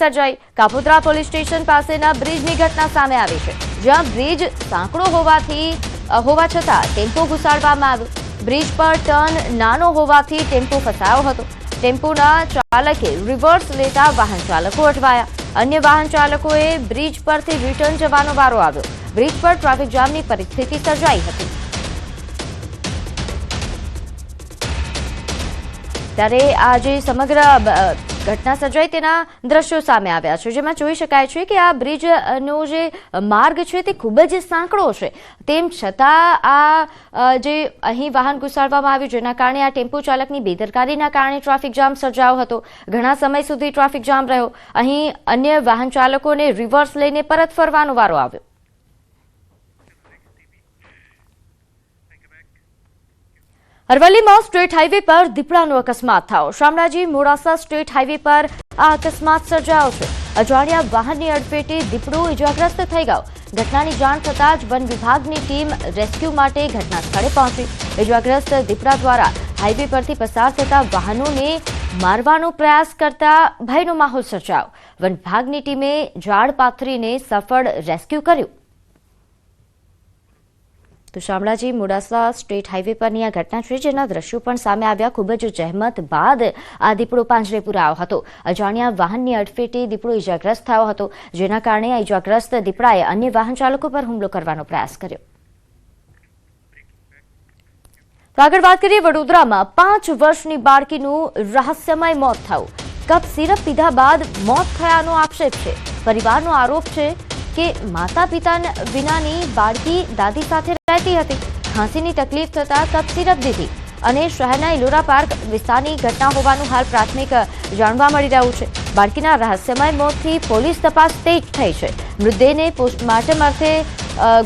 સર્જાઈ Kapodra police station પાસેના બ્રિજની ઘટના સામે આવી છે, જ્યાં બ્રિજ સાંકડો હોવા છતાં ટેમ્પો ઘુસાડવામાં આવ્યો। બ્રિજ પર ટર્ન નાનો હોવાથી ટેમ્પો ફસાયો હતો। ટેમ્પોના ચાલકે રિવર્સ લેતા વાહન ચાલકો અટવાયા। અન્ય વાહન ચાલકોએ બ્રિજ પરથી રિટર્ન જવાનો વારો આવ્યો। બ્રિજ પર ટ્રાફિક જામની પરિસ્થિતિ સર્જાઈ હતી। ત્યારે આજે સમગ્ર ઘટના સર્જાઈ તેના દ્રશ્યો સામે આવ્યા છે, જેમાં જોઈ શકાય છે કે આ બ્રિજનો જે માર્ગ છે તે ખૂબ જ સાંકડો છે, તેમ છતાં આ જે અહીં વાહન ઘુસાડવામાં આવ્યું, જેના કારણે આ ટેમ્પો ચાલકની બેદરકારીના કારણે ટ્રાફિક જામ સર્જાયો હતો। ઘણા સમય સુધી ટ્રાફિક જામ રહ્યો। અહીં અન્ય વાહન ચાલકોને રિવર્સ લઈને પરત ફરવાનો વારો આવ્યો। અરવલ્લીમાં સ્ટેટ હાઈવે પર દીપડાનો અકસ્માત થયો। શામળાજી મોડાસા સ્ટેટ હાઈવે પર આ અકસ્માત સર્જાયો છે। અજાણ્યા વાહનની અડફેટે દીપડો ઇજાગ્રસ્ત થઈ ગયો। ઘટનાની જાણ થતાં જ વન વિભાગની ટીમ રેસ્ક્યુ માટે ઘટના સ્થળે પહોંચી। ઇજાગ્રસ્ત દીપડા દ્વારા હાઈવે પરથી પસાર થતા વાહનોને મારવાનો પ્રયાસ કરતા ભયનો માહોલ સર્જાયો। વન વિભાગની ટીમે ઝાડ પાથરીને સફળ રેસ્ક્યુ કર્યું। તો શામળાજી મોડાસા સ્ટેટ હાઈવે પરની આ ઘટના છે, જેના દ્રશ્યો પણ સામે આવ્યા। ખૂબ જ જહેમત બાદ આ દીપડો પાંજરે પુરાયો હતો। અજાણ્યા વાહનની અડફેટે દીપડો ઇજાગ્રસ્ત થયો હતો, જેના કારણે આ ઇજાગ્રસ્ત દીપડાએ અન્ય વાહન ચાલકો પર હુમલો કરવાનો પ્રયાસ કર્યો। તો આગળ વાત કરીએ, વડોદરામાં 5 વર્ષની બાળકીનું રહસ્યમય મોત થયું। કપ સિરપ પીધા બાદ મોત થયાનો આક્ષેપ છે। પરિવારનો આરોપ છે કે માતા પિતા વિનાની બાળકી દાદી સાથે રહેતી હતી। ખાંસીની તકલીફ થતા કપ સિરપ દીધી અને શહેરના ઇલોરા પાર્ક વિસ્તારની ઘટના હોવાનું હાલ પ્રાથમિક જાણવા મળી રહ્યું છે। બાળકીના રહસ્યમય મોતથી પોલીસ તપાસ તેજ થઈ છે। મૃતદેહને પોસ્ટમોર્ટમ અર્થે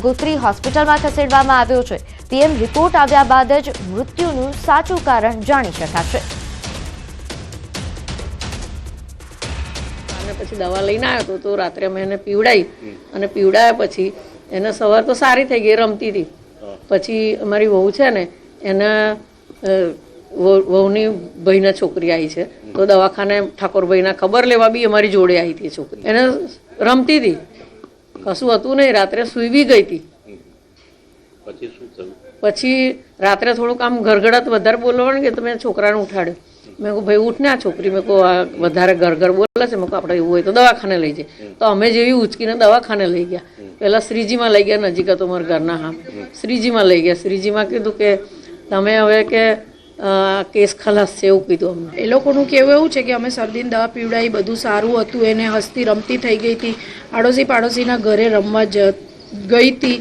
ગોત્રી હોસ્પિટલમાં ખસેડવામાં આવ્યો છે। પીએમ રિપોર્ટ આવ્યા બાદ જ મૃત્યુનું સાચું કારણ જાણી શકાશે। પછી દવા લઈને આવ્યો તો રાત્રે અમે એને પીવડાવી અને પીવડાવ્યા પછી એને સવાર તો સારી થઈ ગઈ, રમતી હતી। પછી અમારી વહુ છે ને એના વહુની ભાઈના છોકરી આવી છે, તો દવાખાને ઠાકોરભાઈના ખબર લેવા બી અમારી જોડે આવી હતી છોકરી। એને રમતી હતી, કશું હતું નહીં, રાત્રે સૂઈ બી ગઈ હતી। પછી રાત્રે થોડુંક આમ ગરગડાટ વધારે બોલવાનું કે તમે છોકરાને ઉઠાડ્યો। મેં કહું ભાઈ ઉઠ ને, આ છોકરી મેં કહું આ વધારે ગરગર બોલે છે, મેં કહું આપણે એવું હોય તો દવાખાને લઈ જાય। તો અમે જેવી ઉચકીને દવાખાને લઈ ગયા। પહેલાં શ્રીજીમાં લઈ ગયા, નજીક હતો મારા ઘરના, હા શ્રીજીમાં લઈ ગયા। શ્રીજીમાં કીધું કે તમે હવે કે કેસ ખલાસ છે એવું કીધું અમને। એ લોકોનું કહેવું એવું છે કે અમે શરદીની દવા પીવડાવી, બધું સારું હતું, એને હસતી રમતી થઈ ગઈ હતી, આડોશી પાડોશીના ઘરે રમવા ગઈ હતી।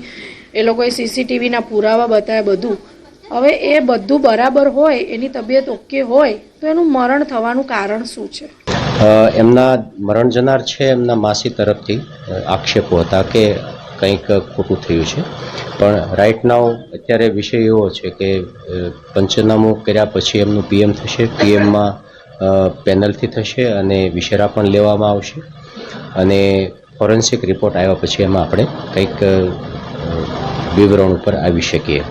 એ લોકોએ સીસીટીવીના પુરાવા બતાવ્યા બધું। હવે એ બધું બરાબર હોય, એની તબિયત ઓકે હોય, તો એનું મરણ થવાનું કારણ શું છે? એમના મરણ જનાર છે એમના માસી તરફથી આક્ષેપો હતા કે કંઈક ખોટું થયું છે, પણ રાઈટ નાઉ અત્યારે વિષય એવો છે કે પંચનામું કર્યા પછી એમનું પીએમ થશે। પીએમમાં પેનલથી થશે અને વિશેરા પણ લેવામાં આવશે અને ફોરેન્સિક રિપોર્ટ આવ્યા પછી એમાં આપણે કંઈક વિવરણ ઉપર આવી શકીએ।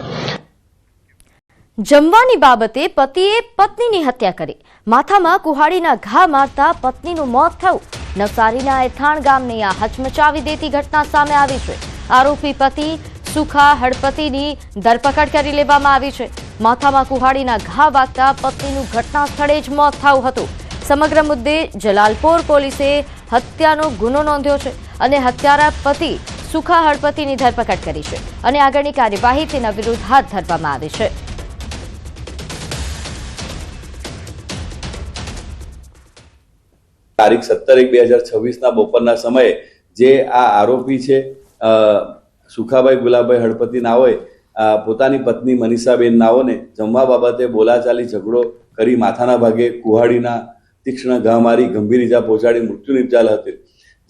જમવાની બાબતે પતિએ પત્નીની હત્યા કરી। માથામાં કુહાડીના ઘા મારતા પત્નીનું મોત થયું। નવસારીના એથાણ ગામની આ હચમચાવી દેતી ઘટના સામે આવી છે। આરોપી પતિ સુખા હળપતિની ધરપકડ કરી લેવામાં આવી છે। માથામાં કુહાડીના ઘા વાગતા પત્નીનું ઘટના સ્થળે જ મોત થયું હતું। સમગ્ર મુદ્દે જલાલપોર પોલીસે હત્યાનો ગુનો નોંધ્યો છે અને હત્યારા પતિ સુખા હળપતિની ધરપકડ કરી છે અને આગળની કાર્યવાહી તેના વિરુદ્ધ હાથ ધરવામાં આવી છે। તારીખ 17/1/2026 બપોરના સમયે જે આ આરોપી છે સુખાભાઈ ગુલાબભાઈ હળપતિ નાઓએ પોતાની પત્ની મનીષાબેન નાઓને જમવા બાબતે બોલાચાલી ઝઘડો કરી માથાના ભાગે કુહાડીના તીક્ષ્ણ ઘા મારી ગંભીર ઈજા પહોંચાડી મૃત્યુ નિપજાલ હતી,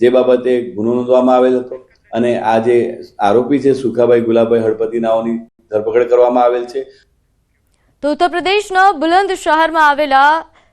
જે બાબતે ગુનો નોંધવામાં આવેલ હતો અને આ જે આરોપી છે સુખાભાઈ ગુલાબભાઈ હળપતિ નાઓની ધરપકડ કરવામાં આવેલ છે। તો ઉત્તર પ્રદેશના બુલંદ શહેરમાં આવેલા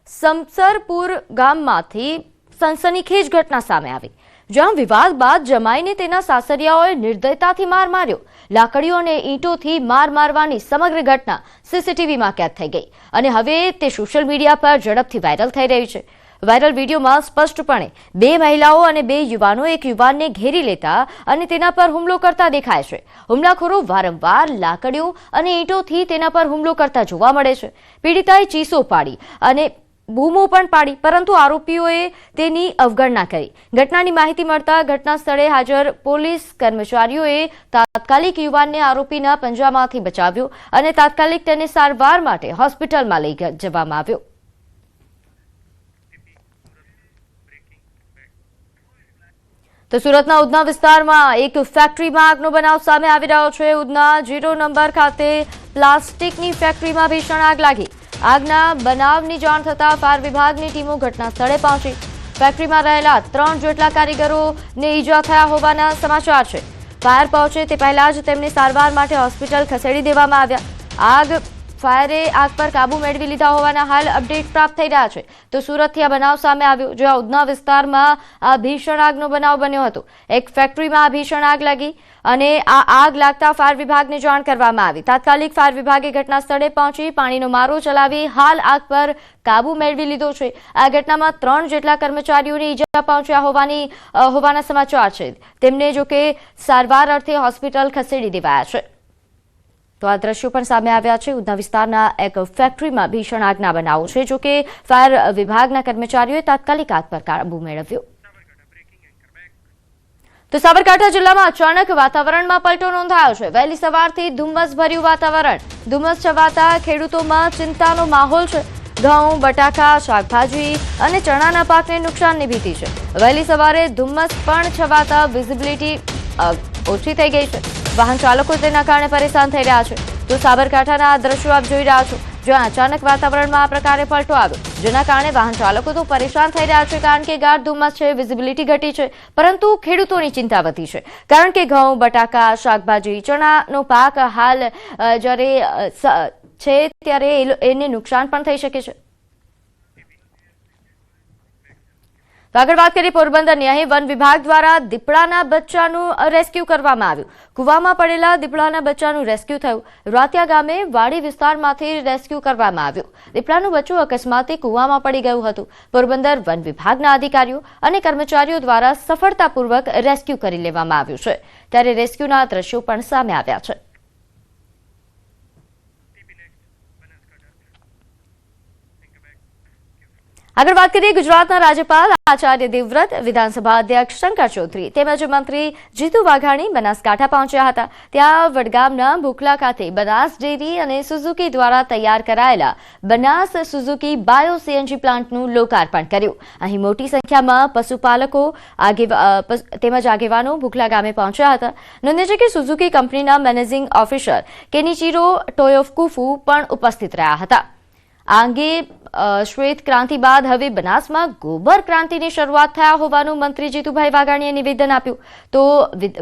સમસરપુર ગામમાંથી સનસનીખેજ ઘટના સામે આવી, જ્યાં વિવાદ બાદ જમાઈને તેના સાસરિયાઓએ નિર્દયતાથી માર માર્યો। લાકડીઓ અને ઈંટોથી માર મારવાની સમગ્ર ઘટના સીસીટીવીમાં કેદ થઈ ગઈ અને હવે તે સોશિયલ મીડિયા પર ઝડપથી વાયરલ થઈ રહી છે। વાયરલ વિડીયોમાં સ્પષ્ટપણે 2 મહિલાઓ અને 2 યુવાનો એક યુવાનને ઘેરી લેતા અને તેના પર હુમલો કરતા દેખાય છે. હુમલાખોરો વારંવાર લાકડીઓ અને ઈંટોથી તેના પર હુમલો કરતા જોવા મળે છે. પીડિતાએ ચીસો પાડી અને બૂમો પણ પાડી, પરંતુ આરોપીઓએ તેની અવગણના કરી. ઘટનાની માહિતી મળતા ઘટના સ્થળે હાજર પોલીસ કર્મચારીઓએ તાત્કાલિક યુવાનને આરોપીના પંજામાંથી બચાવ્યો અને તાત્કાલિક તેને સારવાર માટે હોસ્પિટલમાં લઈ જવામાં આવ્યો. તો સુરતના ઉધના વિસ્તારમાં એક ફેક્ટરીમાં આગનો બનાવ સામે આવી રહ્યો છે. ઉધના 0 નંબર ખાતે પ્લાસ્ટિકની ફેક્ટરીમાં ભીષણ આગ લાગી. આગના બનાવની જાણ થતાં ફાયર વિભાગની ટીમો ઘટના સ્થળે પહોંચી. ફેક્ટરીમાં રહેલા 3 જેટલા કારીગરોને ઈજા થયા હોવાના સમાચાર છે. ફાયર પહોંચે તે પહેલા જ તેમને સારવાર માટે હોસ્પિટલ ખસેડી દેવામાં આવ્યા. ફાયરે આગ પર કાબુ મેળવી લીધા હોવાના હાલ અપડેટ પ્રાપ્ત થઈ રહ્યા છે. તો સુરતથી આ બનાવ સામે આવ્યો, જ્યાં ઉધના વિસ્તારમાં આ ભીષણ આગનો બનાવ બન્યો હતો. એક ફેક્ટરીમાં આ ભીષણ આગ લાગી અને આ આગ લાગતા ફાયર વિભાગને જાણ કરવામાં આવી. તાત્કાલિક ફાયર વિભાગે ઘટના સ્થળે પહોંચી પાણીનો મારો ચલાવી હાલ આગ પર કાબુ મેળવી લીધો છે. આ ઘટનામાં 3 જેટલા કર્મચારીઓને ઈજા પહોંચ્યા હોવાના સમાચાર છે. તેમને જોકે સારવાર અર્થે હોસ્પિટલ ખસેડી દેવાયા છે. તો આ દ્રશ્યો પણ સામે આવ્યા છે. ઉધના વિસ્તારના એક ફેક્ટરીમાં ભીષણ આગના બનાવો છે. જોકે ફાયર વિભાગના કર્મચારીઓએ તાત્કાલિક આગ પર કાબુ મેળવ્યો. તો સાબરકાંઠા જિલ્લામાં અચાનક વાતાવરણમાં પલટો નોંધાયો છે. વહેલી સવારથી ધુમ્મસભર્યું વાતાવરણ. ધુમ્મસ છવાતા ખેડૂતોમાં ચિંતાનો માહોલ છે. ઘઉં, બટાકા, શાકભાજી અને ચણાના પાકને નુકસાનની ભીતિ છે. વહેલી સવારે ધુમ્મસ પણ છવાતા વિઝિબિલિટી ઓછી થઈ ગઈ છે. વાહન ચાલકો તેના કારણે પરેશાન થઈ રહ્યા છે. તો સાબરકાંઠાના આ દ્રશ્યો આપ જોઈ રહ્યા છો, જ્યાં અચાનક વાતાવરણમાં આ પ્રકારે પલટો આવ્યો, જેના કારણે વાહન ચાલકો તો પરેશાન થઈ રહ્યા છે, કારણ કે ગાઢ ધુમ્મસ છે, વિઝિબિલિટી ઘટી છે. પરંતુ ખેડૂતોની ચિંતા વધી છે, કારણ કે ઘઉં, બટાકા, શાકભાજી, ચણાનો પાક હાલ જ્યારે છે ત્યારે એને નુકસાન પણ થઈ શકે છે. તો આગળ વાત કરીએ પોરબંદરની. અહીં વન વિભાગ દ્વારા દીપડાના બચ્ચાનું રેસ્ક્યુ કરવામાં આવ્યું. કુવામાં પડેલા દીપડાના બચ્ચાનું રેસ્ક્યુ થયું. રાતિયા ગામે વાડી વિસ્તારમાંથી રેસ્ક્યુ કરવામાં આવ્યું. દીપડાનું બચ્ચું અકસ્માતે કુવામાં પડી ગયું હતું. પોરબંદર વન વિભાગના અધિકારીઓ અને કર્મચારીઓ દ્વારા સફળતાપૂર્વક રેસ્ક્યુ કરી લેવામાં આવ્યું છે. ત્યારે રેસ્ક્યુના દ્રશ્યો પણ સામે આવ્યા છે. આગળ વાત કરીએ ગુજરાતના રાજ્યપાલ આચાર્ય દેવવ્રત, વિધાનસભા અધ્યક્ષ શંકર ચૌધરી તેમજ મંત્રી જીતુ વાઘાણી બનાસકાંઠા પહોંચ્યા હતા. ત્યાં વડગામના ભૂખલા ખાતે બનાસ ડેરી અને સુઝુકી દ્વારા તૈયાર કરાયેલા બનાસ સુઝુકી બાયો સીએનજી પ્લાન્ટનું લોકાર્પણ કર્યું. અહીં મોટી સંખ્યામાં પશુપાલકો તેમજ આગેવાનો ભૂખલા ગામે પહોંચ્યા હતા. નોંધ્ય છે કે સુઝુકી કંપનીના મેનેજિંગ ઓફિસર કેનિચીરો ટોયોફકુફુ પણ ઉપસ્થિત રહ્યા હતા. આ અંગે શ્વેત ક્રાંતિ બાદ હવે બનાસમાં ગોબર ક્રાંતિની શરૂઆત થયા હોવાનું મંત્રી જીતુભાઈ વાઘાણીએ નિવેદન આપ્યું. તો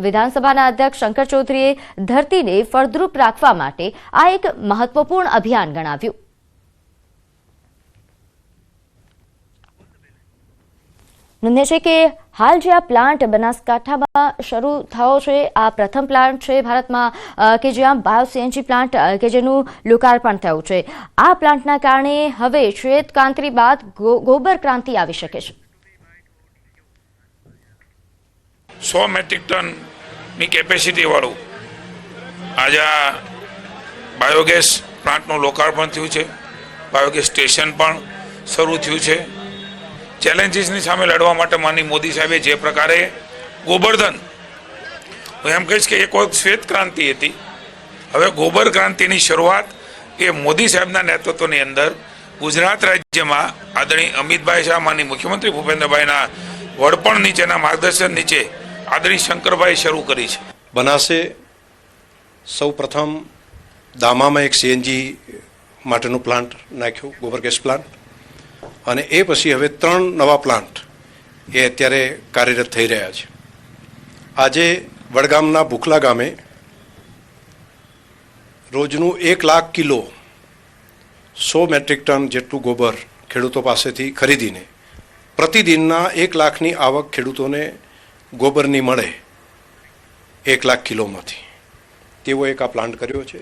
વિધાનસભાના અધ્યક્ષ શંકર ચૌધરીએ ધરતીને ફળદ્રુપ રાખવા માટે આ એક મહત્વપૂર્ણ અભિયાન ગણાવ્યું. નોંધ્ય છે કે હાલ જે આ પ્લાન્ટ બનાસકાંઠામાં શરૂ થયો છે, આ પ્રથમ પ્લાન્ટ છે ભારતમાં કે જ્યાં બાયો સીએનજી પ્લાન્ટ કે જેનું લોકાર્પણ થયું છે. આ પ્લાન્ટના કારણે હવે શ્વેત ક્રાંતિ બાદ ગોબર ક્રાંતિ આવી શકે છે. 100 મેટ્રિક ટનની કેપેસિટી વાળું આજે આ બાયોગેસ પ્લાન્ટનું લોકાર્પણ થયું છે. બાયોગેસ સ્ટેશન પણ શરૂ થયું છે. ચેલેન્જીસની સામે લડવા માટે માનની મોદી સાહેબે જે પ્રકારે ગોબરધન, હું એમ કહીશ કે એક વખત શ્વેત ક્રાંતિ હતી, હવે ગોબર ક્રાંતિની શરૂઆત એ મોદી સાહેબના નેતૃત્વની અંદર ગુજરાત રાજ્યમાં આદરણીય અમિતભાઈ શાહ, માનની મુખ્યમંત્રી ભૂપેન્દ્રભાઈના વડપણ નીચેના માર્ગદર્શન નીચે આદરણીય શંકરભાઈ શરૂ કરી છે. બનાસે સૌ પ્રથમ દામામાં એક સીએનજી માટેનું પ્લાન્ટ નાખ્યું, ગોબર ગેસ પ્લાન્ટ, અને એ પછી હવે 3 નવા પ્લાન્ટ એ અત્યારે કાર્યરત થઈ રહ્યા છે. આજે વડગામના ભૂખલા ગામે રોજનું 1 લાખ કિલો 100 મેટ્રિક ટન જેટલું ગોબર ખેડૂતો પાસેથી ખરીદીને પ્રતિદિનના 1 લાખની આવક ખેડૂતોને ગોબરની મળે 1 લાખ કિલોમાંથી, તેવો એક આ પ્લાન્ટ કર્યો છે.